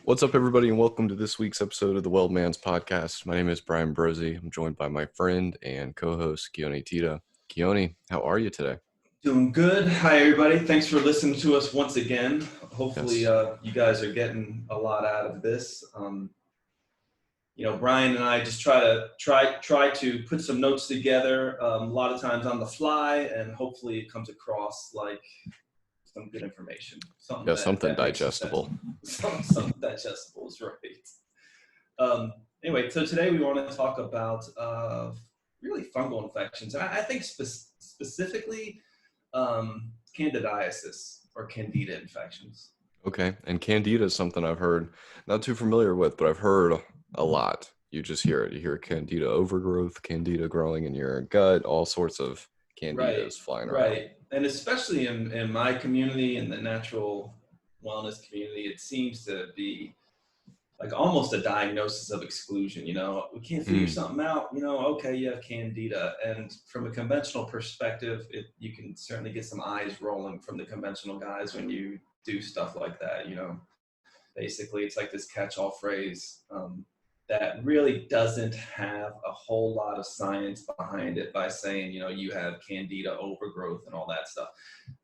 What's up, everybody, and welcome to this week's episode of the Man's Podcast. My name is Bryan Brozy. I'm joined by my friend and co-host, Keoni Tita. Keoni, how are you today? Doing good. Hi, everybody. Thanks for listening to us once again. Hopefully, Yes. you guys are getting a lot out of this. Bryan and I just try to put some notes together. A lot of times on the fly, and hopefully, it comes across like some good information. Something that makes digestible. sense. Something digestible is right. Anyway, so today we want to talk about really fungal infections, and I think specifically candidiasis or candida infections. Okay, and Candida is something I've heard, not too familiar with, but I've heard a lot. You just hear it. You hear Candida Overgrowth, Candida growing in your gut, all sorts of Candidas flying around. Right. And especially in my community, in the natural wellness community, it seems to be like almost a diagnosis of exclusion. We can't figure something out, okay, you have Candida. And from a conventional perspective, you can certainly get some eyes rolling from the conventional guys when you do stuff like that. Basically it's like this catch-all phrase that really doesn't have a whole lot of science behind it by saying, you have Candida overgrowth and all that stuff.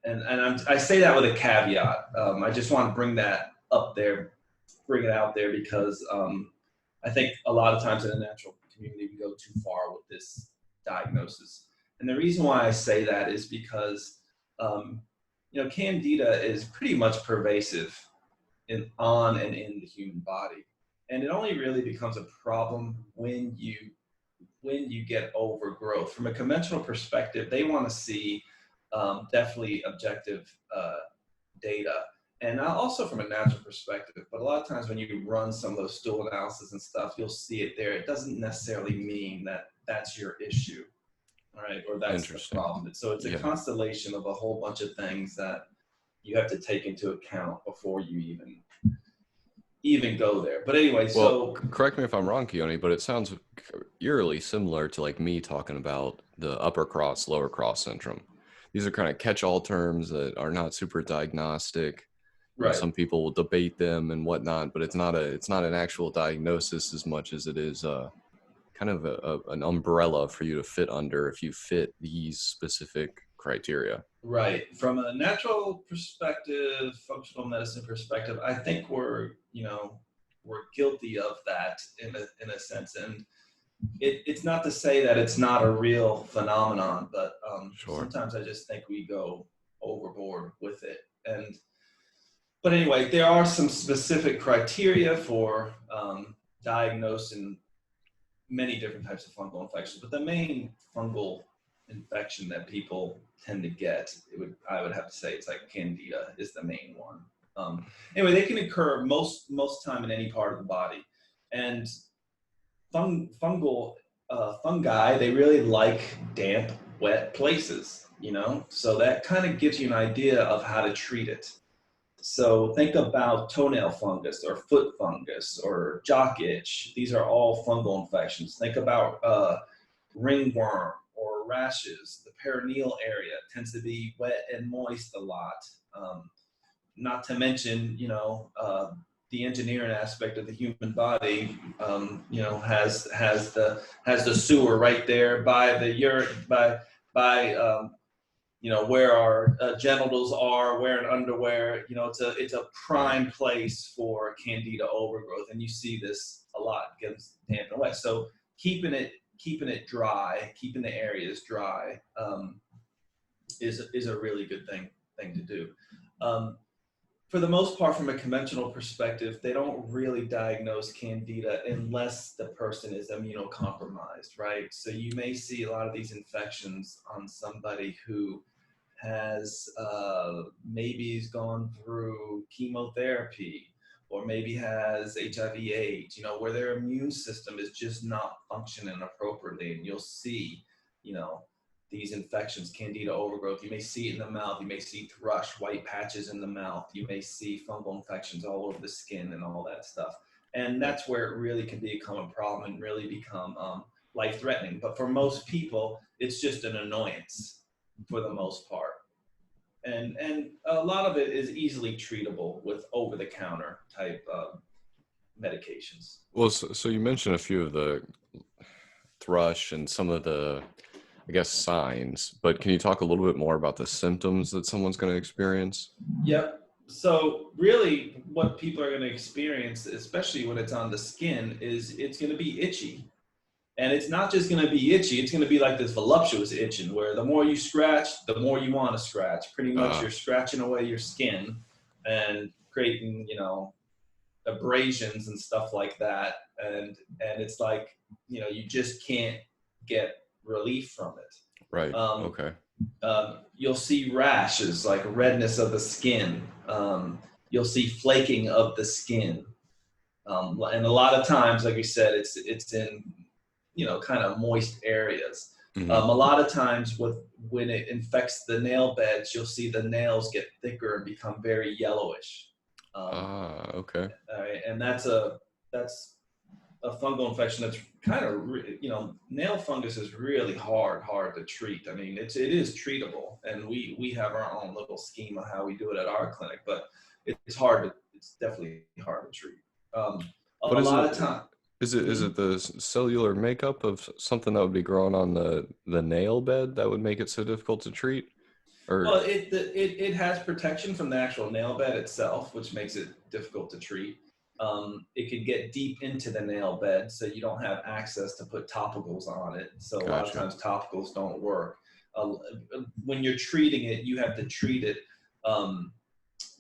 And I say that with a caveat. I just want to bring that up there, bring it out there, because I think a lot of times in the natural community we go too far with this diagnosis. And the reason why I say that is because Candida is pretty much pervasive on and in the human body, and it only really becomes a problem when you get overgrowth. From a conventional perspective, they want to see definitely objective data. And also from a natural perspective, but a lot of times when you run some of those stool analysis and stuff, you'll see it there. It doesn't necessarily mean that that's your issue, all right, or that's the problem. So it's a constellation of a whole bunch of things that you have to take into account before you even go there. But anyway, so correct me if I'm wrong, Keoni, but it sounds eerily similar to like me talking about the upper cross, lower cross syndrome. These are kind of catch-all terms that are not super diagnostic. Right. Some people will debate them and whatnot, but it's not an actual diagnosis as much as it is kind of an umbrella for you to fit under if you fit these specific criteria. Right. From a natural perspective, functional medicine perspective, I think we're guilty of that in a sense. And it's not to say that it's not a real phenomenon, but sometimes I just think we go overboard with it. But anyway, there are some specific criteria for diagnosing many different types of fungal infections, but the main fungal infection that people tend to get, I would have to say it's like Candida is the main one. Anyway, they can occur most time in any part of the body, and fungi, they really like damp, wet places, so that kind of gives you an idea of how to treat it. So think about toenail fungus or foot fungus or jock itch. These are all fungal infections. Think about ringworm or rashes. The perineal area tends to be wet and moist a lot. Not to mention, the engineering aspect of the human body, has the sewer right there by the where our genitals are, wearing underwear. It's a prime place for Candida overgrowth, and you see this a lot. It gets damp and wet. So keeping it dry, keeping the areas dry, is a really good thing to do. For the most part, from a conventional perspective, they don't really diagnose Candida unless the person is immunocompromised, right? So you may see a lot of these infections on somebody who has maybe has gone through chemotherapy, or maybe has HIV/AIDS, where their immune system is just not functioning appropriately, and you'll see, these infections, Candida overgrowth. You may see it in the mouth. You may see thrush, white patches in the mouth. You may see fungal infections all over the skin and all that stuff. And that's where it really can become a problem and really become life-threatening. But for most people, it's just an annoyance for the most part. And a lot of it is easily treatable with over-the-counter type medications. Well, so you mentioned a few of the thrush and some of the, I guess, signs, but can you talk a little bit more about the symptoms that someone's going to experience? Yep. So really what people are going to experience, especially when it's on the skin, is it's going to be itchy. And it's not just going to be itchy, it's going to be like this voluptuous itching where the more you scratch, the more you want to scratch. Pretty much you're scratching away your skin and creating, you know, abrasions and stuff like that. And it's like, you know, you just can't get relief from it. Right. Okay. You'll see rashes, like redness of the skin. You'll see flaking of the skin. And a lot of times, like you said, it's in, you know, kind of moist areas. Mm-hmm. A lot of times when it infects the nail beds, you'll see the nails get thicker and become very yellowish. Okay. And that's a fungal infection that's kind of, you know, nail fungus is really hard to treat. I mean, it is treatable, and we have our own little scheme of how we do it at our clinic, but it's definitely hard to treat. A lot of time. Is it the cellular makeup of something that would be growing on the nail bed that would make it so difficult to treat? Or well, it has protection from the actual nail bed itself, which makes it difficult to treat. It can get deep into the nail bed, so you don't have access to put topicals on it. So a lot of times topicals don't work. When you're treating it, you have to treat it,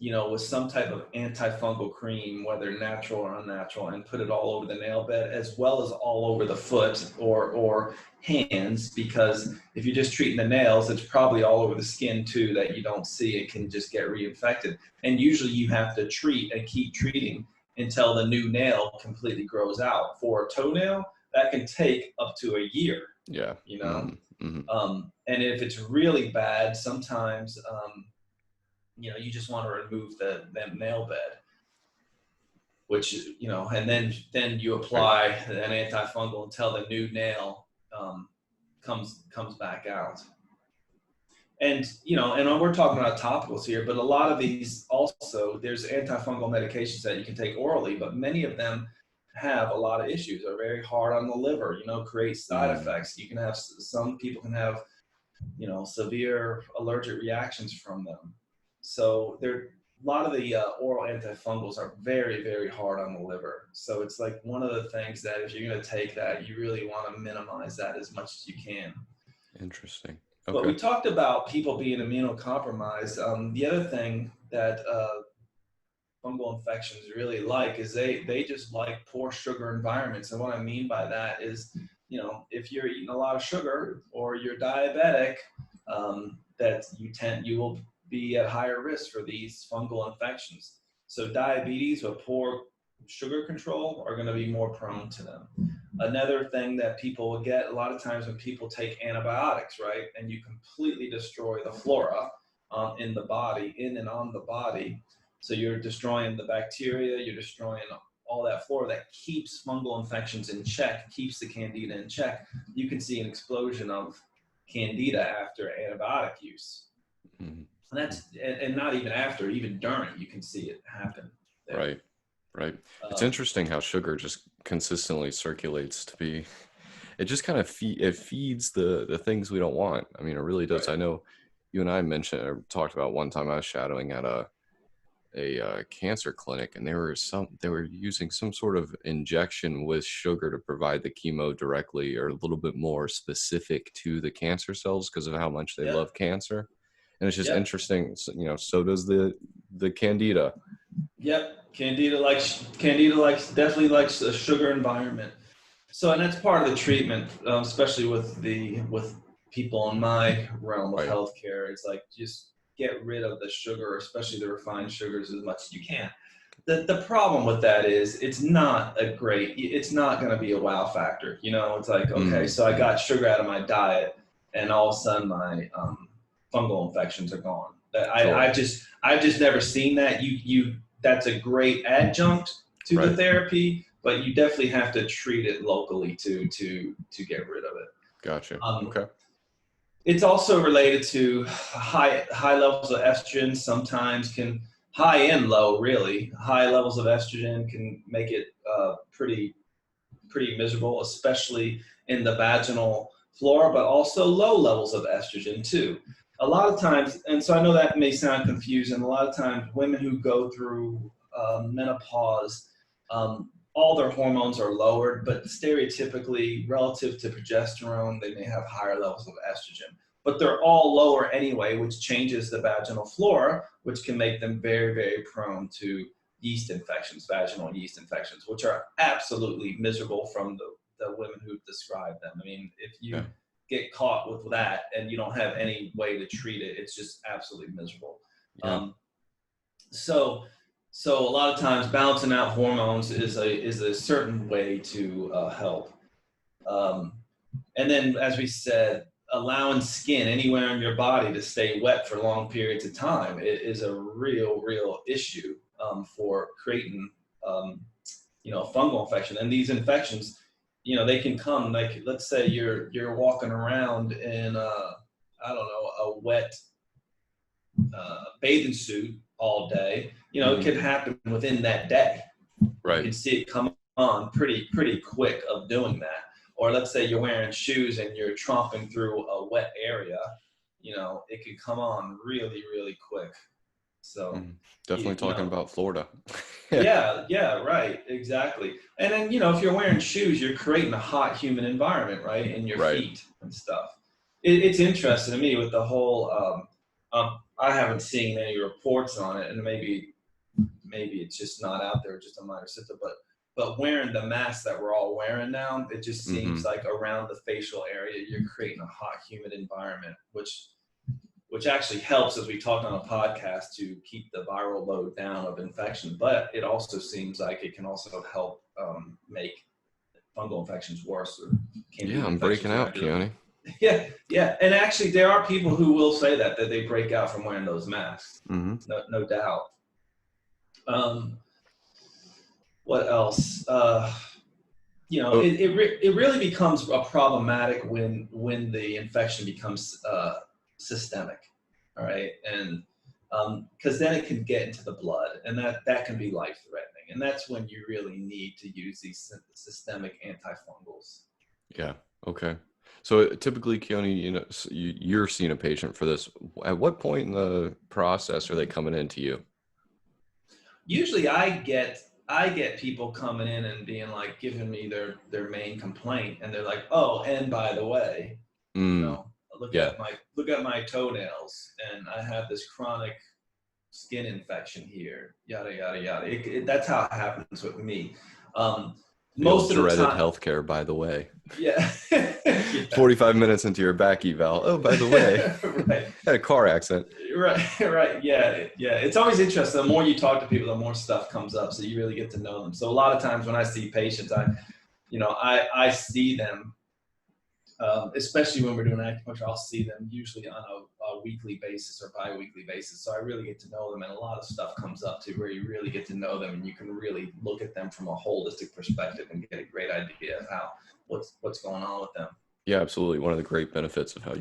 you know, with some type of antifungal cream, whether natural or unnatural, and put it all over the nail bed as well as all over the foot or hands, because if you're just treating the nails, it's probably all over the skin too that you don't see. It can just get reinfected. And usually you have to treat and keep treating until the new nail completely grows out. For a toenail, that can take up to a year. Yeah. You know? Mm-hmm. And if it's really bad, sometimes, you know, you just want to remove the nail bed, which, you know, and then you apply an antifungal until the new nail comes back out. And, you know, and we're talking about topicals here, but a lot of these also, there's antifungal medications that you can take orally, but many of them have a lot of issues, are very hard on the liver, you know, create side effects. You can have, some people can have, you know, severe allergic reactions from them. So a lot of the oral antifungals are very, very hard on the liver. So it's like one of the things that if you're going to take that, you really want to minimize that as much as you can. Interesting. Okay. But we talked about people being immunocompromised. The other thing that fungal infections really like is they just like poor sugar environments. And what I mean by that is, you know, if you're eating a lot of sugar or you're diabetic, that you will be at higher risk for these fungal infections. So diabetes with poor sugar control are going to be more prone to them. Another thing that people will get a lot of times when people take antibiotics, right, and you completely destroy the flora in the body, in and on the body. So you're destroying the bacteria, you're destroying all that flora that keeps fungal infections in check, keeps the Candida in check. You can see an explosion of Candida after antibiotic use. Mm-hmm. And that's, and not even after, even during, you can see it happen there. Right. It's interesting how sugar just consistently circulates to be, it just kind of feeds the things we don't want. I mean, it really does. Right. I know you and I mentioned or talked about one time I was shadowing at a cancer clinic, and they were using some sort of injection with sugar to provide the chemo directly or a little bit more specific to the cancer cells because of how much they love cancer. And it's just interesting, you know, so does the Candida. Yep. Candida definitely likes a sugar environment. So, and that's part of the treatment, especially with people in my realm of healthcare. It's like, just get rid of the sugar, especially the refined sugars, as much as you can. The problem with that is it's not going to be a wow factor. You know, it's like, okay, so I got sugar out of my diet and all of a sudden my fungal infections are gone. I've just never seen that. That's a great adjunct to the therapy, but you definitely have to treat it locally to get rid of it. Gotcha. Okay. It's also related to high levels of estrogen sometimes can high and low, really. High levels of estrogen can make it pretty miserable, especially in the vaginal flora, but also low levels of estrogen too. A lot of times, and so I know that may sound confusing, a lot of times women who go through menopause, all their hormones are lowered, but stereotypically relative to progesterone, they may have higher levels of estrogen. But they're all lower anyway, which changes the vaginal flora, which can make them very, very prone to yeast infections, vaginal yeast infections, which are absolutely miserable from the women who describe them. I mean, if you get caught with that and you don't have any way to treat it, it's just absolutely miserable. Yeah. So a lot of times balancing out hormones is a certain way to help. And then, as we said, allowing skin anywhere in your body to stay wet for long periods of time is a real issue for creating, fungal infection. And these infections, they can come, like, let's say you're walking around in a wet bathing suit all day. It could happen within that day. Right. You can see it come on pretty quick of doing that. Or let's say you're wearing shoes and you're tromping through a wet area, it can come on really quick. So definitely talking about Florida. yeah, right, exactly. And then, if you're wearing shoes, you're creating a hot, humid environment, right, in your feet and stuff. It's interesting to me with the whole, I haven't seen any reports on it, and maybe it's just not out there, just a minor symptom, but wearing the mask that we're all wearing now, it just seems like around the facial area, you're creating a hot, humid environment, which actually helps, as we talked on a podcast, to keep the viral load down of infection. But it also seems like it can also help make fungal infections worse. I'm breaking out, Keoni. Yeah. And actually, there are people who will say that they break out from wearing those masks. No doubt. What else? It really becomes a problematic when the infection becomes systemic, all right, and because then it can get into the blood, and that can be life-threatening, and that's when you really need to use these systemic antifungals. Yeah. Okay. So typically, Keoni, you're seeing a patient for this. At what point in the process are they coming in to you? Usually, I get people coming in and being like, giving me their main complaint, and they're like, oh, and by the way, look at my toenails, and I have this chronic skin infection here, yada yada yada. That's how it happens with me. Most of the dreaded time, healthcare, by the way. Yeah. 45 minutes into your back eval. Oh, by the way, right. Had a car accident. Right. Yeah. It's always interesting. The more you talk to people, the more stuff comes up, so you really get to know them. So a lot of times when I see patients, I see them, especially when we're doing acupuncture, I'll see them usually on a weekly basis or bi-weekly basis. So I really get to know them, and a lot of stuff comes up too, where you really get to know them, and you can really look at them from a holistic perspective and get a great idea of what's going on with them. Yeah, absolutely. One of the great benefits of how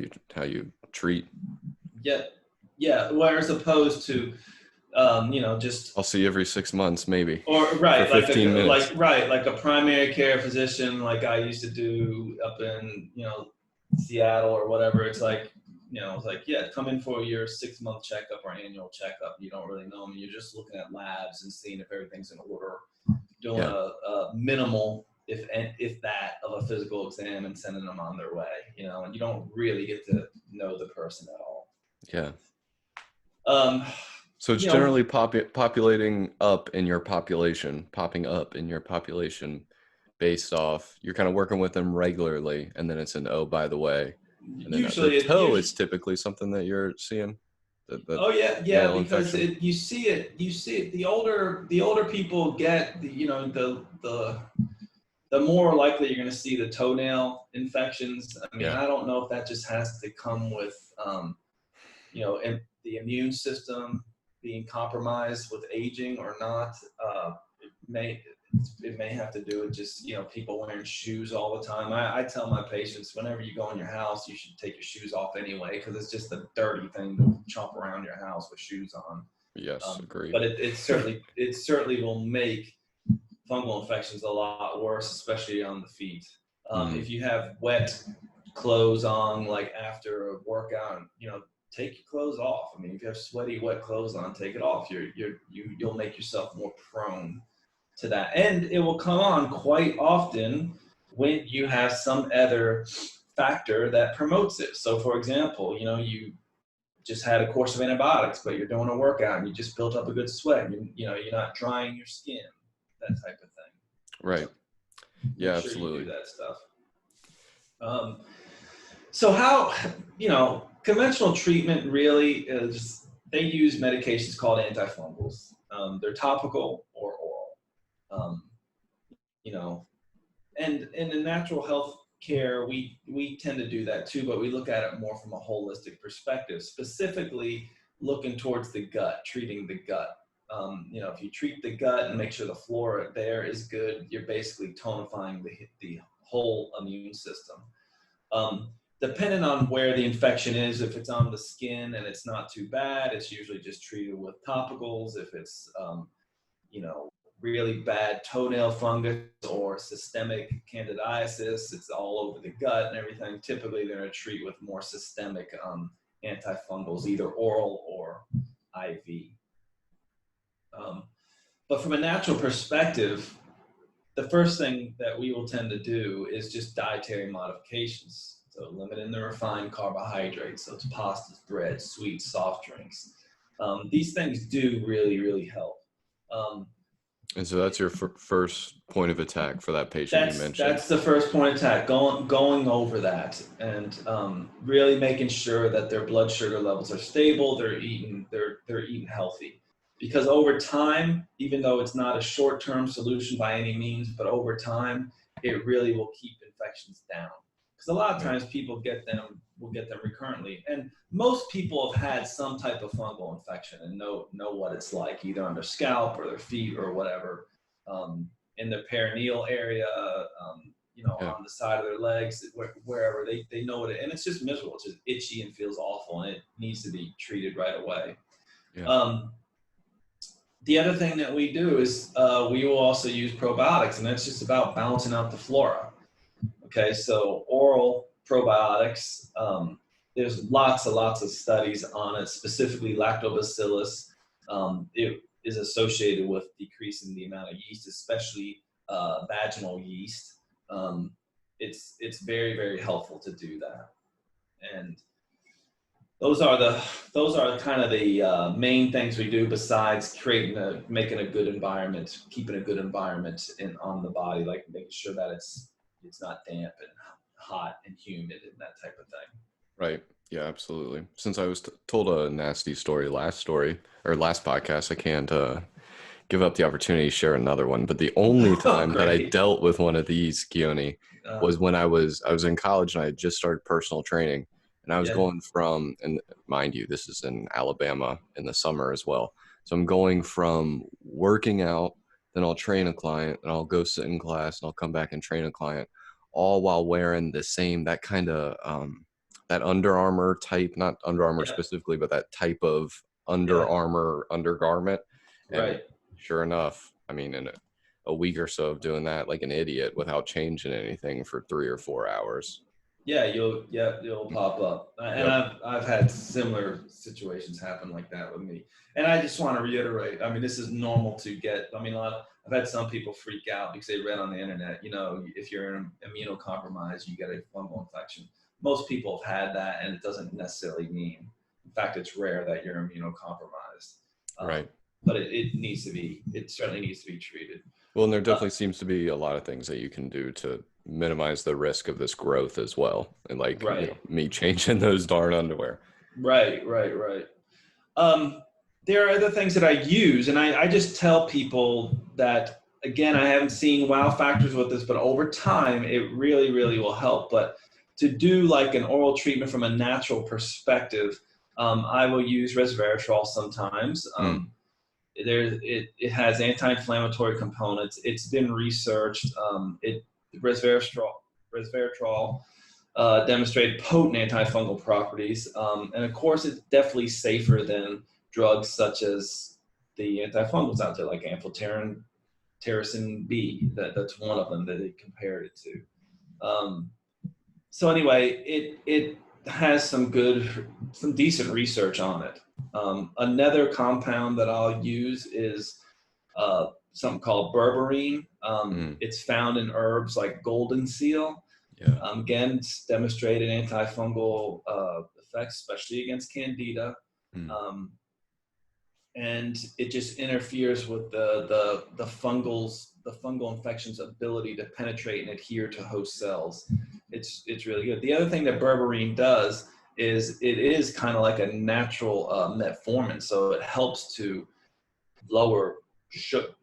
you treat. Yeah. Whereas opposed to, just I'll see you every 6 months, maybe. Or for 15 minutes. Like a primary care physician, like I used to do up in Seattle or whatever. It's like, it's like, yeah, come in for your 6-month checkup or annual checkup. You don't really know them. You're just looking at labs and seeing if everything's in order. Doing a minimal, if that, of a physical exam and sending them on their way. And you don't really get to know the person at all. Yeah. So it's generally popping up in your population based off, you're kind of working with them regularly, and then it's an, oh, by the way. And then usually the toe is typically something that you're seeing. Because you see it. The older people get, the more likely you're going to see the toenail infections. I mean, I don't know if that just has to come with, the immune system being compromised with aging or not. It may have to do with just, people wearing shoes all the time. I tell my patients, whenever you go in your house, you should take your shoes off anyway, because it's just a dirty thing to chomp around your house with shoes on. Yes, agreed. But it certainly will make fungal infections a lot worse, especially on the feet. If you have wet clothes on, like after a workout, take your clothes off. I mean, if you have sweaty, wet clothes on, take it off. You'll make yourself more prone to that, and it will come on quite often when you have some other factor that promotes it. So, for example, you just had a course of antibiotics, but you're doing a workout and you just built up a good sweat. You're not drying your skin, that type of thing. Right. Yeah, Make sure absolutely. you do that stuff. So how, conventional treatment really is, they use medications called antifungals. They're topical or oral. And in the natural health care, we tend to do that too, but we look at it more from a holistic perspective, specifically looking towards the gut, treating the gut. If you treat the gut and make sure the flora there is good, you're basically tonifying the whole immune system. Depending on where the infection is, if it's on the skin and it's not too bad, it's usually just treated with topicals. If it's, really bad toenail fungus or systemic candidiasis, it's all over the gut and everything. Typically, they're going to treat with more systemic antifungals, either oral or IV. But from a natural perspective, the first thing that we will tend to do is just dietary modifications. So limiting the refined carbohydrates, so it's pastas, bread, sweets, soft drinks. These things do really, really help. And so that's your first point of attack for that patient you mentioned. That's the first point of attack, going over that and really making sure that their blood sugar levels are stable, they're eating healthy. Because over time, even though it's not a short-term solution by any means, but over time, it really will keep infections down. Because a lot of times people will get them recurrently. And most people have had some type of fungal infection and know what it's like, either on their scalp or their feet or whatever, in their perineal area, on the side of their legs, wherever they know it. And it's just miserable. It's just itchy and feels awful, and it needs to be treated right away. Yeah. The other thing that we do is we will also use probiotics, and that's just about balancing out the flora. Okay, so oral probiotics, there's lots of studies on it, specifically lactobacillus. It is associated with decreasing the amount of yeast, especially vaginal yeast. It's very, very helpful to do that. And those are kind of the main things we do, besides making a good environment, keeping a good environment on the body, like making sure that it's not damp and hot and humid and that type of thing. Right. Yeah, absolutely. Since I was told a nasty story last podcast, I can't give up the opportunity to share another one. But the only time that I dealt with one of these, Keoni, was when I was in college and I had just started personal training. And I was going from, and mind you, this is in Alabama in the summer as well. So I'm going from working out, then I'll train a client, and I'll go sit in class, and I'll come back and train a client, all while wearing that kind of, that Under Armour type, not Under Armour specifically, but that type of Under Armour undergarment. And right. Sure enough, I mean, in a week or so of doing that like an idiot without changing anything for 3 or 4 hours. Yeah, you'll pop up. And I've had similar situations happen like that with me. And I just want to reiterate, I mean, this is normal to get. I mean, I've had some people freak out because they read on the internet, if you're immunocompromised, you get a fungal infection. Most people have had that, and it doesn't necessarily mean. In fact, it's rare that you're immunocompromised. Right. But it certainly needs to be treated. Well, and there definitely seems to be a lot of things that you can do to minimize the risk of this growth as well. And me changing those darn underwear. Right. There are other things that I use, and I just tell people that, again, I haven't seen wow factors with this, but over time, it really, really will help. But to do like an oral treatment from a natural perspective, I will use resveratrol sometimes. It has anti-inflammatory components. It's been researched. Resveratrol demonstrated potent antifungal properties. And of course, it's definitely safer than drugs such as the antifungals out there, like amphotericin B. That's one of them that they compared it to. So anyway, it has some decent research on it. Another compound that I'll use is something called berberine. It's found in herbs like golden seal. Yeah. Again, it's demonstrated antifungal effects, especially against Candida. And it just interferes with the fungal infection's ability to penetrate and adhere to host cells. It's really good. The other thing that berberine does is it is kind of like a natural metformin, so it helps to lower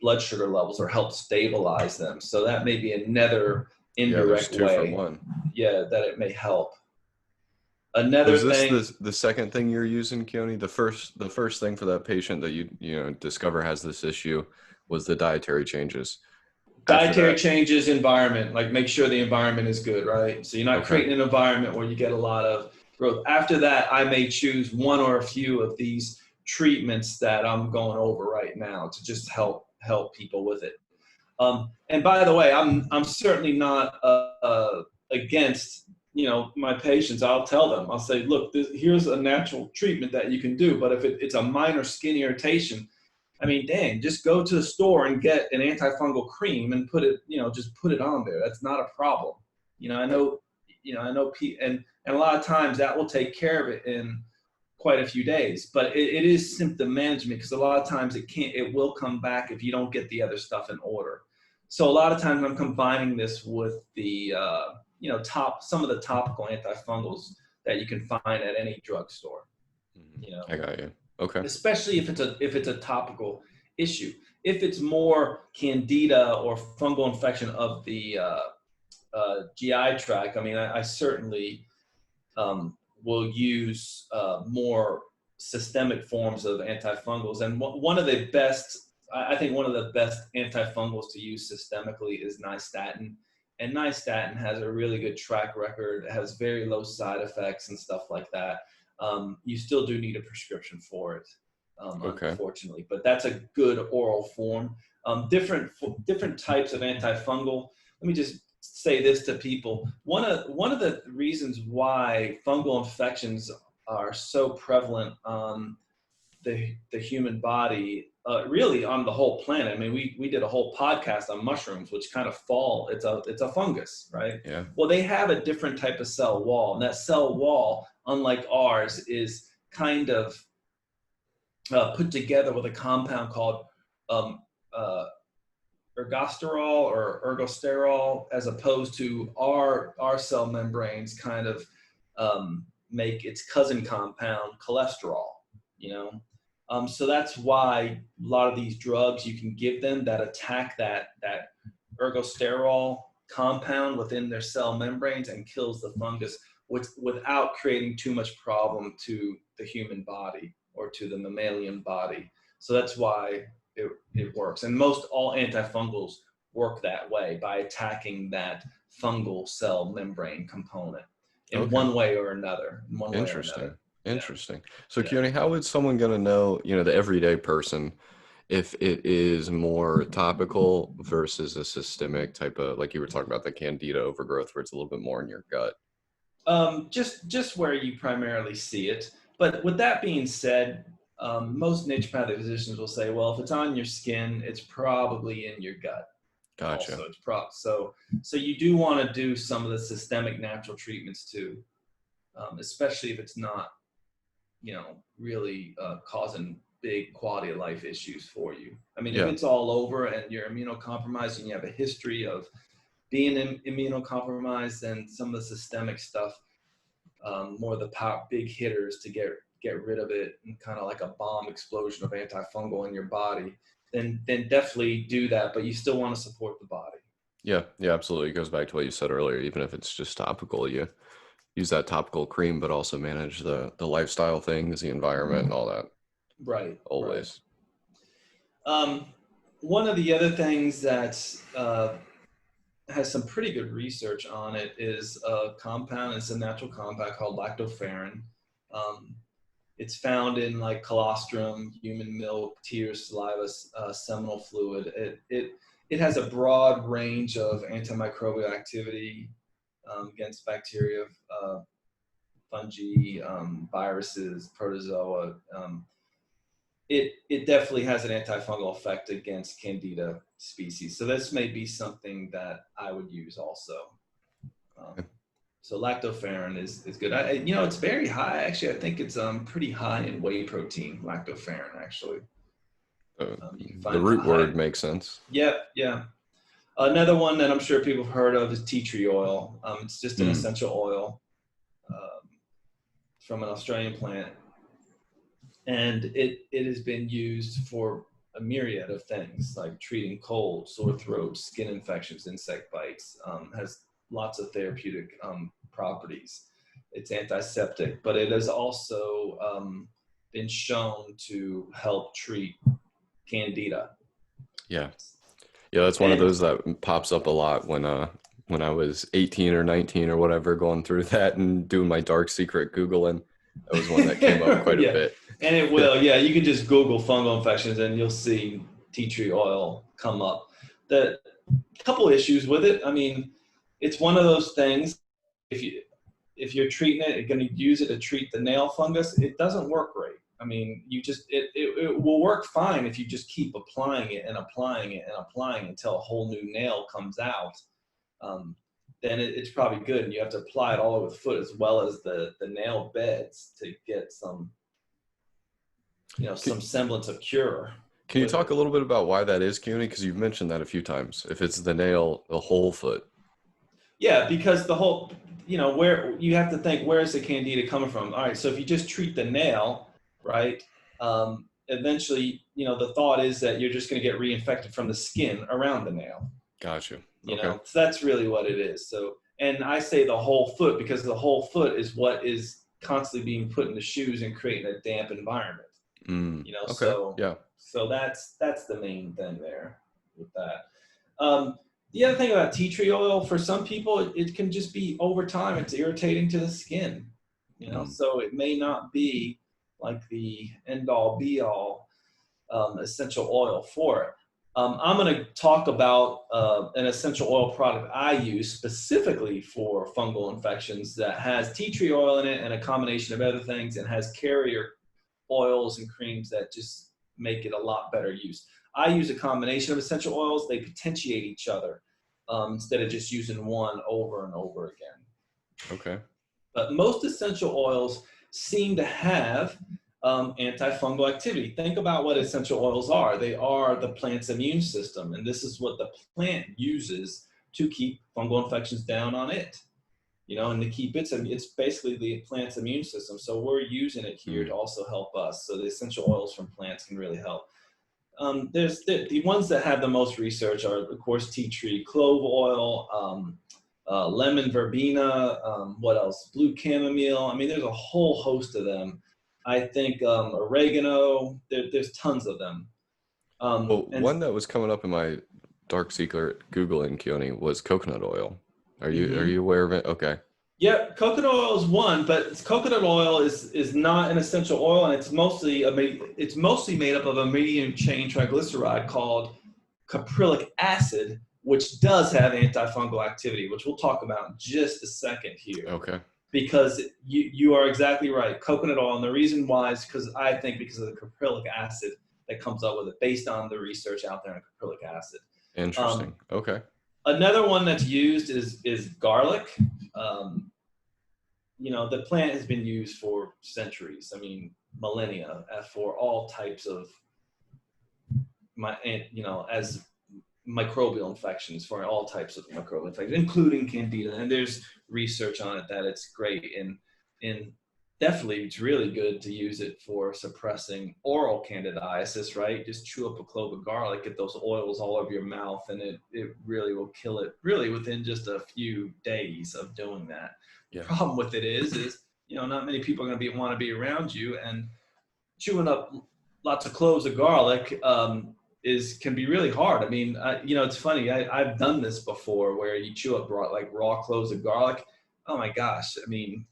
blood sugar levels or help stabilize them. So that may be another indirect there's 2 for way, 1. that it may help. Another Was this thing, the second thing you're using, Keoni? The first thing for that patient that you discover has this issue was the dietary changes. dietary changes, environment, like make sure the environment is good, right? So you're not creating an environment where you get a lot of growth. After that, I may choose one or a few of these treatments that I'm going over right now to just help people with it. And by the way, I'm certainly not against my patients. I'll tell them, I'll say, look, here's a natural treatment that you can do, but if it's a minor skin irritation, I mean, dang, just go to the store and get an antifungal cream and put it, just put it on there. That's not a problem. I know, and a lot of times that will take care of it in quite a few days, but it is symptom management, because a lot of times it will come back if you don't get the other stuff in order. So a lot of times I'm combining this with the, some of the topical antifungals that you can find at any drugstore. I got you. Okay. Especially if it's a topical issue. If it's more Candida or fungal infection of the GI tract, I mean, I certainly will use more systemic forms of antifungals. And one of the best, I think one of the best antifungals to use systemically is nystatin. And nystatin has a really good track record. It has very low side effects and stuff like that. You still do need a prescription for it, unfortunately, but that's a good oral form. Different types of antifungal. Let me just say this to people. One of the reasons why fungal infections are so prevalent on the human body, really on the whole planet. I mean, we did a whole podcast on mushrooms, which kind of fall. It's a fungus, right? Yeah. Well, they have a different type of cell wall, and that cell wall, unlike ours, is kind of put together with a compound called ergosterol or ergosterol, as opposed to our cell membranes kind of make its cousin compound cholesterol, so that's why a lot of these drugs you can give them that attack that ergosterol compound within their cell membranes and kills the fungus without creating too much problem to the human body or to the mammalian body. So that's why it works. And most all antifungals work that way, by attacking that fungal cell membrane component in one way or another. Interesting. So Keoni, how would someone gonna know, the everyday person, if it is more topical versus a systemic type of, like you were talking about the Candida overgrowth, where it's a little bit more in your gut? Just where you primarily see it. But with that being said, most naturopathic physicians will say, well, if it's on your skin, it's probably in your gut. Gotcha. Also, so you do want to do some of the systemic natural treatments too, especially if it's not, really causing big quality of life issues for you. I mean, if it's all over and you're immunocompromised and you have a history of being immunocompromised, then some of the systemic stuff, more of the big hitters to get rid of it, and kind of like a bomb explosion of antifungal in your body, then definitely do that. But you still want to support the body. Yeah, absolutely. It goes back to what you said earlier. Even if it's just topical, you use that topical cream, but also manage the lifestyle things, the environment, and all that. Right. Always. Right. One of the other things that has some pretty good research on it is a compound. It's a natural compound called lactoferrin. It's found in like colostrum, human milk, tears, saliva, seminal fluid. It has a broad range of antimicrobial activity against bacteria, fungi, viruses, protozoa. It definitely has an antifungal effect against Candida species. So this may be something that I would use also. So lactoferrin is good. It's very high. Actually, I think it's pretty high in whey protein, lactoferrin, actually. You can The find root it high. word makes sense. Yeah. Another one that I'm sure people have heard of is tea tree oil. It's just an essential oil from an Australian plant. And it has been used for a myriad of things, like treating cold, sore throat, skin infections, insect bites. Has lots of therapeutic properties. It's antiseptic, but it has also been shown to help treat Candida. Yeah, that's one of those that pops up a lot when I was 18 or 19 or whatever, going through that and doing my dark secret Googling. That was one that came up quite a bit. And it will, you can just Google fungal infections and you'll see tea tree oil come up. The couple issues with it. I mean, it's one of those things, if you're treating it, you're going to use it to treat the nail fungus, it doesn't work great. I mean, it will work fine if you just keep applying it and applying it and applying it until a whole new nail comes out. Then it's probably good. And you have to apply it all over the foot as well as the nail beds to get some, some semblance of cure. Can you talk a little bit about why that is, Keoni? Because you've mentioned that a few times. If it's the nail, the whole foot. Yeah, because the whole, where you have to think, where is the Candida coming from? All right, so if you just treat the nail, right, eventually, the thought is that you're just going to get reinfected from the skin around the nail. Gotcha. So that's really what it is. So, and I say the whole foot because the whole foot is what is constantly being put in the shoes and creating a damp environment. So that's the main thing there with that. The other thing about tea tree oil, for some people, it can just be over time, it's irritating to the skin, so it may not be like the end all be all essential oil for it. I'm going to talk about an essential oil product I use specifically for fungal infections that has tea tree oil in it and a combination of other things, and has carrier oils and creams that just make it a lot better use. I use a combination of essential oils. They potentiate each other instead of just using one over and over again. Okay. But most essential oils seem to have antifungal activity. Think about what essential oils are. They are the plant's immune system, and this is what the plant uses to keep fungal infections down on it. And to keep it's basically the plant's immune system. So we're using it here to also help us. So the essential oils from plants can really help. There's the ones that have the most research are, of course, tea tree, clove oil, lemon verbena, what else? Blue chamomile. I mean, there's a whole host of them. I think oregano. There's tons of them. One that was coming up in my dark secret Googling, Keoni, was coconut oil. Are you aware of it? Okay. Yep, coconut oil is one, but coconut oil is not an essential oil, and it's mostly made up of a medium chain triglyceride called caprylic acid, which does have antifungal activity, which we'll talk about in just a second here. Okay. Because you are exactly right. Coconut oil, and the reason why is because of the caprylic acid that comes up with it, based on the research out there on caprylic acid. Interesting. Okay. Another one that's used is garlic. The plant has been used for centuries. I mean, millennia, for all types of as microbial infections, for all types of microbial infections, including Candida. And there's research on it that it's great, and definitely it's really good to use it for suppressing oral candidiasis, right? Just chew up a clove of garlic, get those oils all over your mouth, and it really will kill it really within just a few days of doing that. Yeah. The problem with it is not many people are going to want to be around you, and chewing up lots of cloves of garlic can be really hard. I mean, it's funny. I've done this before where you chew up raw cloves of garlic. Oh my gosh. I mean,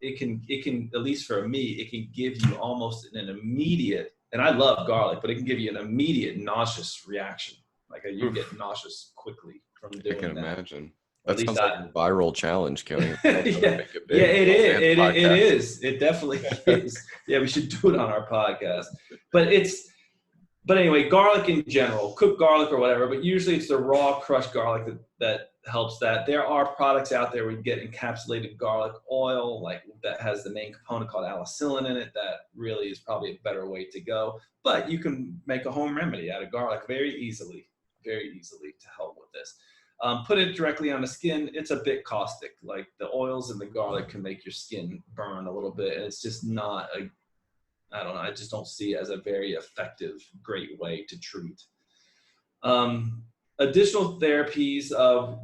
it can, at least for me, it can give you almost an immediate, and I love garlic, but it can give you an immediate nauseous reaction. Like you get nauseous quickly from doing that. I can imagine. Or That sounds like a viral challenge, Keoni. Yeah, it is. It definitely is. Yeah, we should do it on our podcast. But anyway, garlic in general, cooked garlic or whatever, but usually it's the raw crushed garlic that helps that. There are products out there where you get encapsulated garlic oil, like that has the main component called alicillin in it. That really is probably a better way to go. But you can make a home remedy out of garlic very easily to help with this. Put it directly on the skin. It's a bit caustic. Like the oils in the garlic can make your skin burn a little bit. And it's just not I don't know. I just don't see it as a very effective, great way to treat. Additional therapies,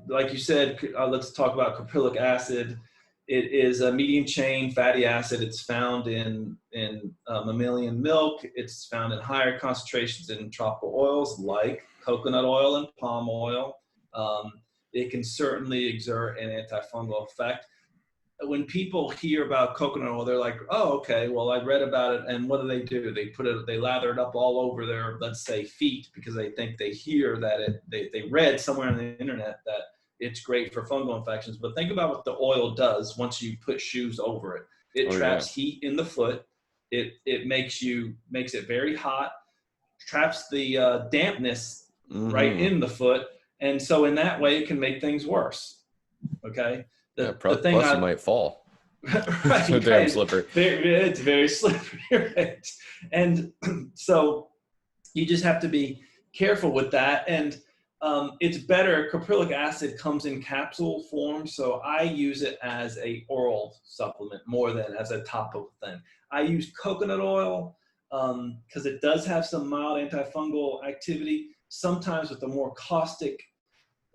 like you said, let's talk about caprylic acid. It is a medium chain fatty acid. It's found in mammalian milk. It's found in higher concentrations in tropical oils like coconut oil and palm oil. It can certainly exert an antifungal effect. When people hear about coconut oil, they're like, oh, okay, well, I read about it. And what do? They lather it up all over their, let's say, feet, because they think they hear that they read somewhere on the internet that it's great for fungal infections. But think about what the oil does once you put shoes over it. It traps heat in the foot. It makes it very hot, traps the dampness right in the foot. And so in that way, it can make things worse. Okay. Plus you might fall. Right, so damn slippery. It's very slippery, right? And so you just have to be careful with that. And it's better. Caprylic acid comes in capsule form, so I use it as a oral supplement more than as a topical thing. I use coconut oil because it does have some mild antifungal activity. Sometimes with the more caustic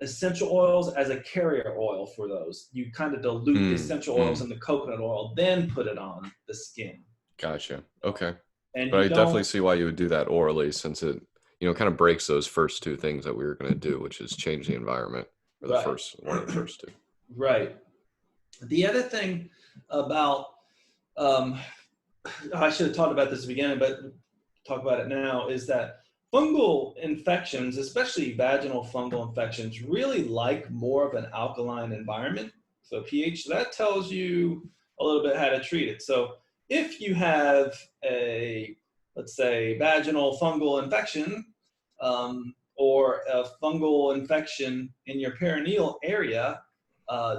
essential oils as a carrier oil for those. You kind of dilute the essential oils in the coconut oil, then put it on the skin. Gotcha. Okay. And but I definitely see why you would do that orally, since it, kind of breaks those first two things that we were going to do, which is change the environment, or the one of the first two. Right. The other thing about, I should have talked about this at the beginning, but talk about it now, is that fungal infections, especially vaginal fungal infections, really like more of an alkaline environment. So pH, that tells you a little bit how to treat it. So if you have let's say, vaginal fungal infection, or a fungal infection in your perineal area,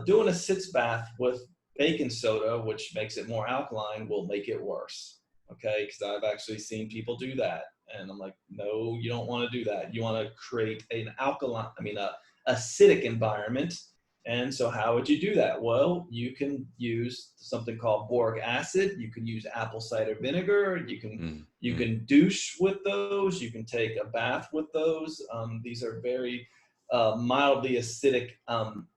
doing a sitz bath with baking soda, which makes it more alkaline, will make it worse. Okay, because I've actually seen people do that. And I'm like, no, you don't want to do that. You want to create an alkaline, acidic environment. And so how would you do that? Well, you can use something called boric acid. You can use apple cider vinegar. You can douche with those. You can take a bath with those. These are very mildly acidic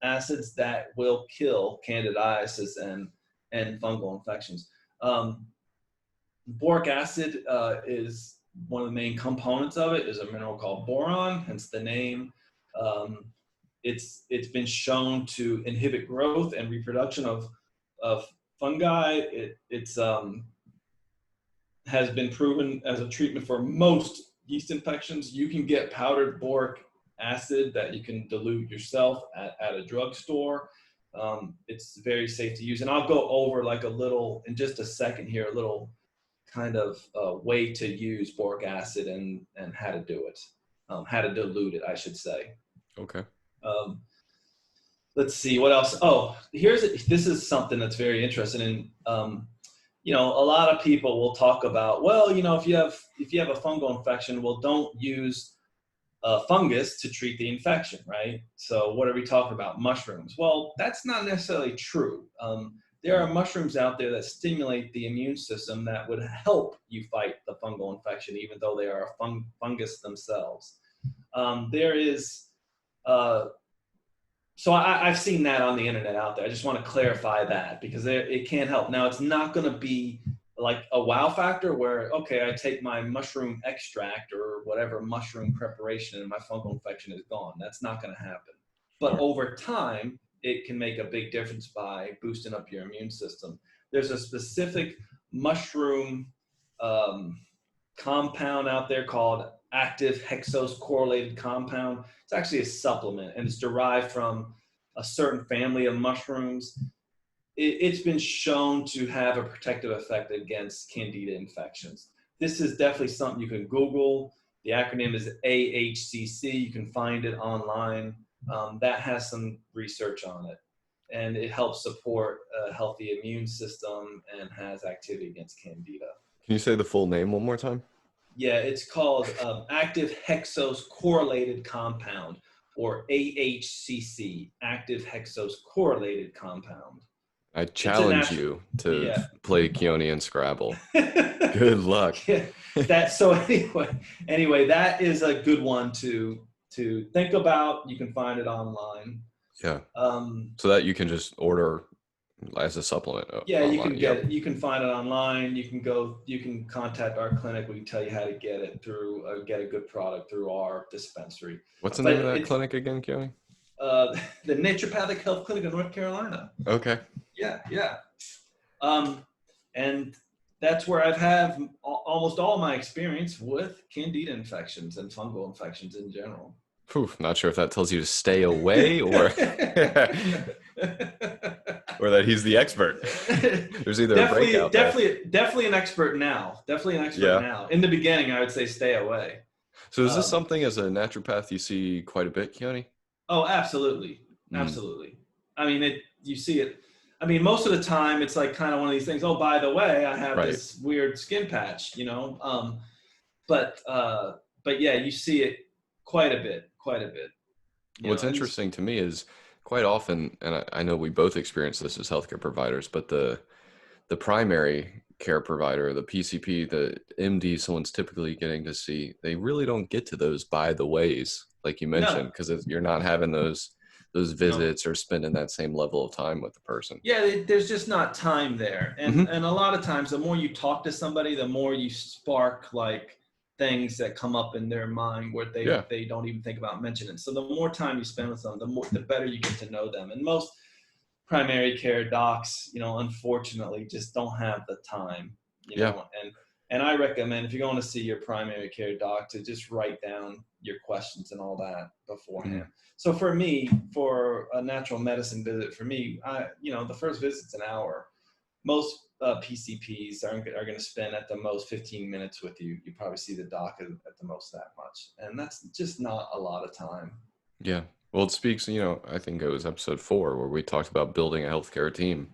acids that will kill candidiasis and fungal infections. Boric acid is one of the main components of it, is a mineral called boron, hence the name. It's been shown to inhibit growth and reproduction of fungi. It's has been proven as a treatment for most yeast infections. You can get powdered boric acid that you can dilute yourself at a drugstore. It's very safe to use. And I'll go over in just a second here, a little kind of way to use boric acid and how to do it, how to dilute it, I should say. Okay. Let's see what else. Oh, this is something that's very interesting. And a lot of people will talk about, well, if you have a fungal infection, well, don't use fungus to treat the infection, right? So what are we talking about? Mushrooms. Well, that's not necessarily true. There are mushrooms out there that stimulate the immune system that would help you fight the fungal infection, even though they are a fungus themselves. So I've seen that on the internet out there. I just want to clarify that, because it can help. Now, it's not going to be like a wow factor where, okay, I take my mushroom extract or whatever mushroom preparation and my fungal infection is gone. That's not going to happen. But over time, it can make a big difference by boosting up your immune system. There's a specific mushroom compound out there called active hexose correlated compound. It's actually a supplement, and it's derived from a certain family of mushrooms. It's been shown to have a protective effect against Candida infections. This is definitely something you can Google. The acronym is AHCC. You can find it online. That has some research on it, and it helps support a healthy immune system and has activity against Candida. Can you say the full name one more time? Yeah, it's called active hexose correlated compound, or AHCC, active hexose correlated compound. I challenge you to play Keoni and Scrabble. Good luck. Yeah, so anyway, that is a good one to think about. You can find it online. Yeah. So that you can just order as a supplement. Yeah, online. You can get it. You can find it online. You can contact our clinic. We can tell you how to get it through, get a good product through our dispensary. What's the name of that clinic again, Keoni? The Naturopathic Health Clinic of North Carolina. Okay. Yeah. And that's where I've had almost all my experience with Candida infections and fungal infections in general. Not sure if that tells you to stay away or or that he's the expert. There's either a breakout. Definitely an expert now. Now. In the beginning, I would say stay away. So is this something as a naturopath you see quite a bit, Keoni? Oh, absolutely. Absolutely. I mean, you see it. I mean, most of the time it's like kind of one of these things. Oh, by the way, I have this weird skin patch, but yeah, you see it quite a bit. What's interesting to me is quite often, and I know we both experience this as healthcare providers, but the primary care provider, the PCP, the MD someone's typically getting to see, they really don't get to those by the ways, like you mentioned, because you're not having those visits or spending that same level of time with the person. Yeah, there's just not time there. And a lot of times the more you talk to somebody, the more you spark like things that come up in their mind where they don't even think about mentioning. So the more time you spend with them, the better you get to know them. And most primary care docs, unfortunately just don't have the time, know, and I recommend if you're going to see your primary care doc to just write down your questions and all that beforehand. So for me, for a natural medicine visit, the first visit's an hour. Most PCPs are going to spend at the most 15 minutes with you. You probably see the doc at the most that much. And that's just not a lot of time. Yeah. Well, it speaks, I think it was episode 4 where we talked about building a healthcare team.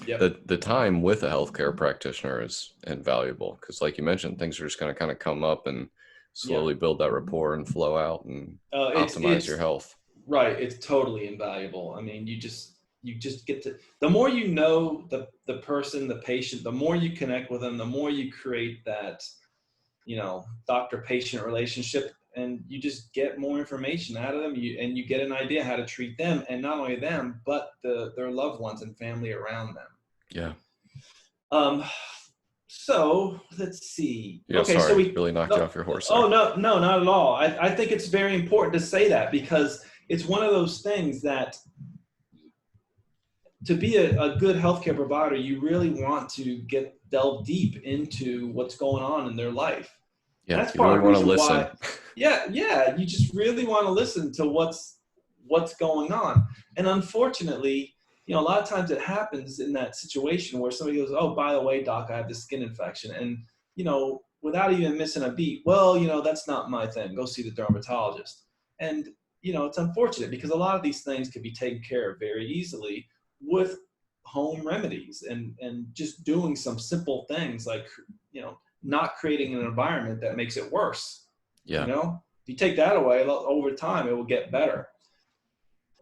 Yep. The time with a healthcare practitioner is invaluable because, like you mentioned, things are just going to kind of come up and slowly build that rapport and flow out and optimize your health. Right. It's totally invaluable. I mean, you just get to, the more you know the person, the patient, the more you connect with them, the more you create that, doctor-patient relationship, and you just get more information out of them. And you get an idea how to treat them, and not only them, but their loved ones and family around them. Yeah. So let's see. Yeah, okay, sorry, so we really knocked you off your horse. Oh, no, not at all. I think it's very important to say that because it's one of those things that to be a good healthcare provider, you really want to delve deep into what's going on in their life. Yeah, that's you really want to listen. You just really want to listen to what's going on. And unfortunately, a lot of times it happens in that situation where somebody goes, oh, by the way, doc, I have this skin infection. And, without even missing a beat, well, that's not my thing. Go see the dermatologist. And, it's unfortunate because a lot of these things can be taken care of very easily with home remedies and just doing some simple things like, not creating an environment that makes it worse. Yeah. If you take that away, over time, it will get better.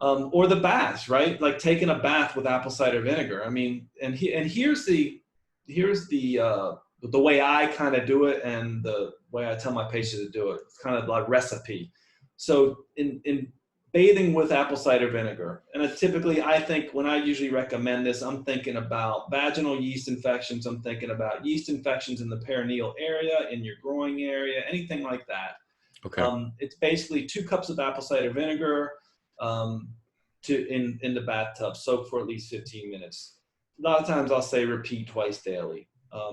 Or the baths, right? Like taking a bath with apple cider vinegar. I mean, and here's the way I kind of do it and the way I tell my patients to do it. It's kind of like recipe. So in bathing with apple cider vinegar, and typically I think when I usually recommend this, I'm thinking about vaginal yeast infections. I'm thinking about yeast infections in the perineal area, in your groin area, anything like that. Okay. It's basically 2 cups of apple cider vinegar in the bathtub, soak for at least 15 minutes. a lot of times I'll say repeat twice daily.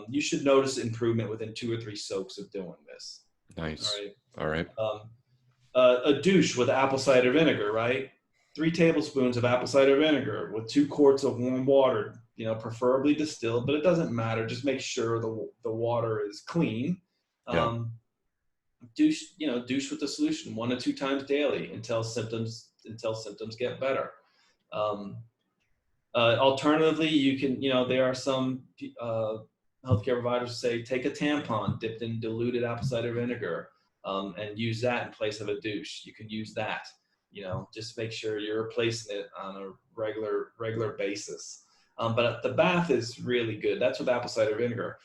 You should notice improvement within 2 or 3 soaks of doing this. All Nice. right. All right. A douche with apple cider vinegar, right? 3 tablespoons of apple cider vinegar with 2 quarts of warm water, preferably distilled, but it doesn't matter. Just make sure the water is clean. Yeah. Douche with the solution 1 to 2 times daily until symptoms get better. Um, Alternatively, you can, there are some healthcare providers who say take a tampon dipped in diluted apple cider vinegar and use that in place of a douche. You can use that. Just make sure you're replacing it on a regular basis. But the bath is really good. That's with apple cider vinegar.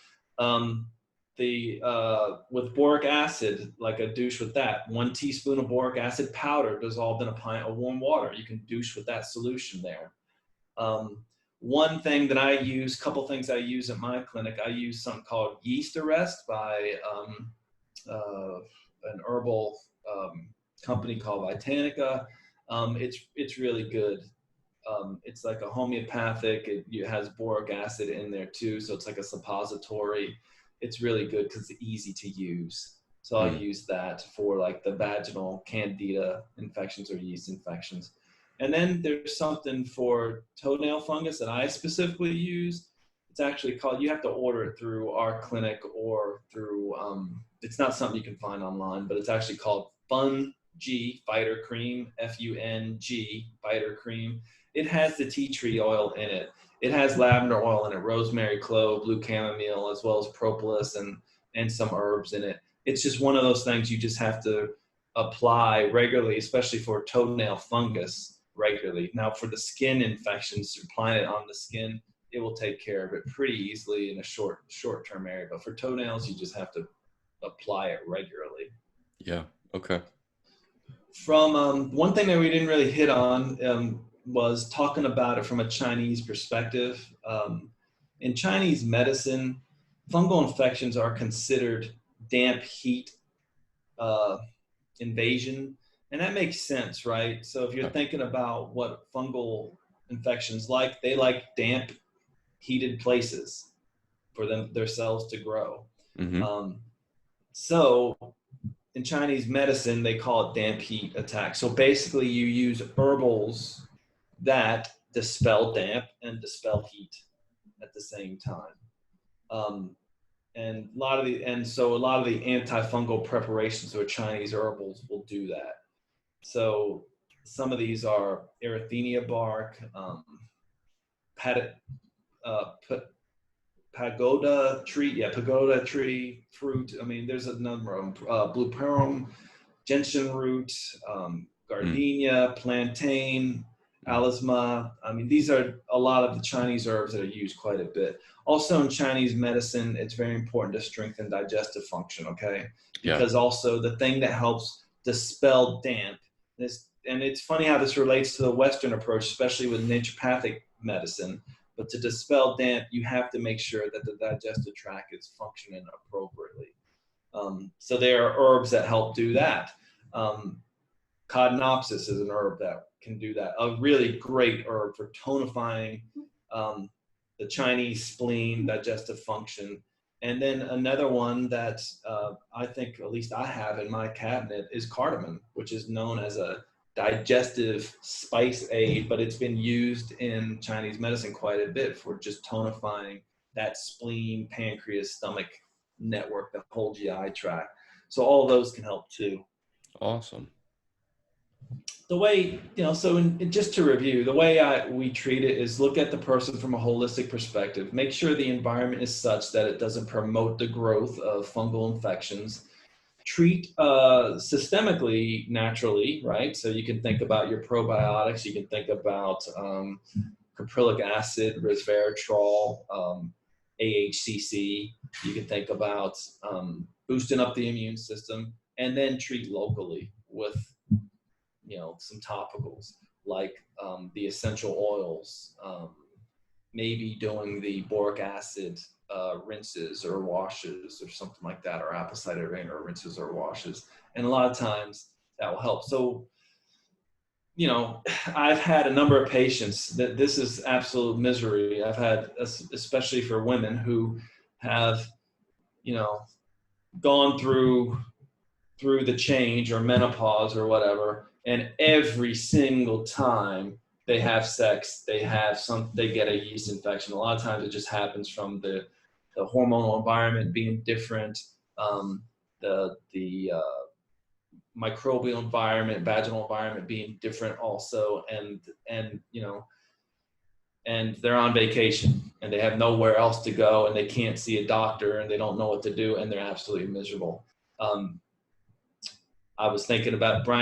With boric acid, like a douche with that, 1 teaspoon of boric acid powder dissolved in a pint of warm water. You can douche with that solution there. One thing that I use, couple things I use at my clinic, I use something called Yeast Arrest by an herbal company called Vitanica. It's really good. It's like a homeopathic. It has boric acid in there too, so it's like a suppository. It's really good because it's easy to use. So I use that for like the vaginal candida infections or yeast infections. And then there's something for toenail fungus that I specifically use. It's actually called, you have to order it through our clinic or through, it's not something you can find online, but it's actually called Fungal Fighter Cream, Fung Fighter Cream. It has the tea tree oil in it. It has lavender oil in it, rosemary, clove, blue chamomile, as well as propolis and some herbs in it. It's just one of those things you just have to apply regularly, especially for toenail fungus regularly. Now, for the skin infections, applying it on the skin, it will take care of it pretty easily in a short-term area. But for toenails, you just have to apply it regularly. Yeah. Okay. From one thing that we didn't really hit on was talking about it from a Chinese perspective. In Chinese medicine, fungal infections are considered damp heat invasion, and that makes sense, right? So if you're thinking about what fungal infections like, they like damp, heated places for their cells to grow. Mm-hmm. So in Chinese medicine, they call it damp heat attack. So basically, you use herbals that dispel damp and dispel heat at the same time. And a lot of the antifungal preparations or Chinese herbals will do that. So some of these are erythenia bark, pagoda tree fruit. I mean, there's a number of them. Blue perum, gentian root, gardenia, plantain, alisma. I mean, these are a lot of the Chinese herbs that are used quite a bit. Also in Chinese medicine, it's very important to strengthen digestive function, okay? Because also the thing that helps dispel damp, and it's funny how this relates to the Western approach, especially with naturopathic medicine, but to dispel damp, you have to make sure that the digestive tract is functioning appropriately. So there are herbs that help do that. Codonopsis is an herb that can do that. A really great herb for tonifying the Chinese spleen, digestive function. And then another one that I think, at least I have in my cabinet, is cardamom, which is known as a digestive spice aid, but it's been used in Chinese medicine quite a bit for just tonifying that spleen, pancreas, stomach network, the whole GI tract. So all those can help too. Awesome. The way, just to review, the way we treat it is look at the person from a holistic perspective. Make sure the environment is such that it doesn't promote the growth of fungal infections. Treat systemically, naturally, right? So you can think about your probiotics. You can think about caprylic acid, resveratrol, AHCC. You can think about boosting up the immune system, and then treat locally with some topicals like the essential oils, maybe doing the boric acid rinses or washes or something like that, or apple cider vinegar rinses or washes. And a lot of times that will help. So I've had a number of patients that this is absolute misery. I've had, especially for women who have, gone through the change or menopause or whatever, and every single time they have sex, they get a yeast infection. A lot of times it just happens from the hormonal environment being different, the microbial environment, vaginal environment being different also, and and they're on vacation and they have nowhere else to go and they can't see a doctor and they don't know what to do and they're absolutely miserable. Bryan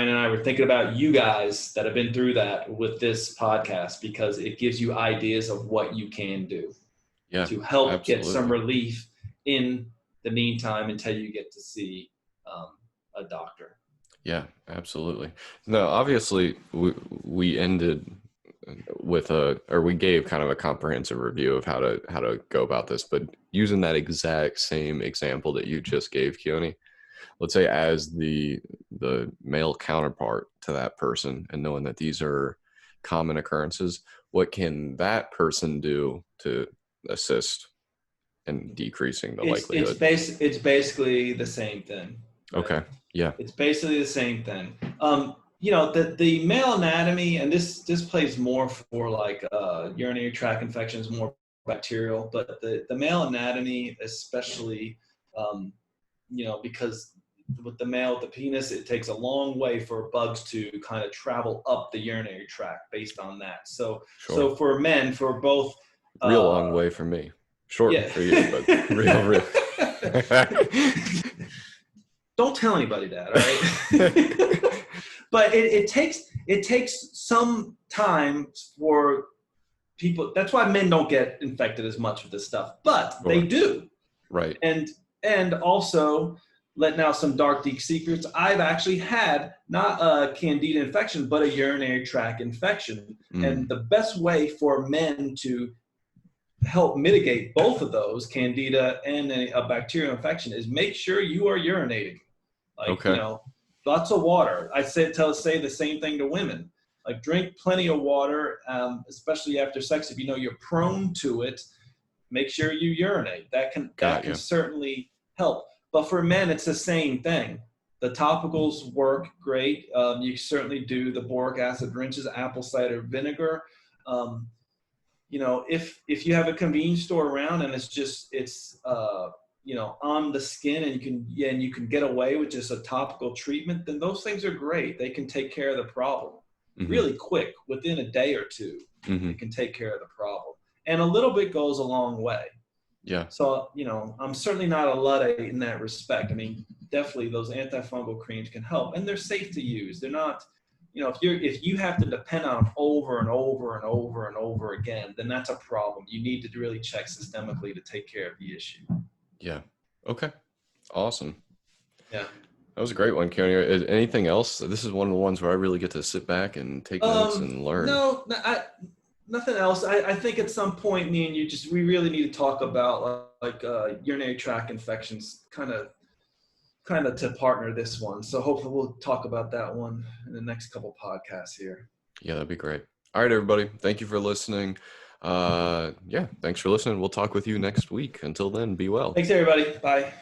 and I were thinking about you guys that have been through that with this podcast, because it gives you ideas of what you can do to help get some relief in the meantime until you get to see a doctor. Yeah, absolutely. No, obviously we ended with we gave kind of a comprehensive review of how to go about this, but using that exact same example that you just gave, Keoni, let's say as the male counterpart to that person, and knowing that these are common occurrences, what can that person do to assist in decreasing the likelihood? It's basically the same thing. Right? Okay. Yeah. It's basically the same thing. The male anatomy, and this plays more for like urinary tract infections, more bacterial, but the male anatomy, especially, because with the male, with the penis, it takes a long way for bugs to kind of travel up the urinary tract based on that. So, So for men, for both, real long way for me, short for you, but real. Don't tell anybody that, all right? But it takes some time for people. That's why men don't get infected as much with this stuff, but they do. Right. And also, letting out some dark, deep secrets, I've actually had not a Candida infection, but a urinary tract infection. And the best way for men to help mitigate both of those, Candida and a bacterial infection, is make sure you are urinating. Lots of water. I say the same thing to women. Like, drink plenty of water, especially after sex. If you know you're prone to it, make sure you urinate. That can certainly help. But for men, it's the same thing. The topicals work great. You certainly do the boric acid rinses, apple cider vinegar. If you have a convenience store around and it's on the skin, and you can get away with just a topical treatment, then those things are great. They can take care of the problem really quick, within a day or two. It can take care of the problem, and a little bit goes a long way. Yeah. So, I'm certainly not a Luddite in that respect. I mean, definitely those antifungal creams can help, and they're safe to use. They're not, if you have to depend on them over and over and over and over again, then that's a problem. You need to really check systemically to take care of the issue. Yeah. Okay. Awesome. Yeah. That was a great one, Keoni. Anything else? This is one of the ones where I really get to sit back and take notes and learn. No, nothing else. I think at some point, me and you we really need to talk about urinary tract infections, kind of to partner this one. So hopefully we'll talk about that one in the next couple podcasts here. Yeah, that'd be great. All right, everybody. Thank you for listening. Thanks for listening. We'll talk with you next week. Until then, be well. Thanks, everybody. Bye.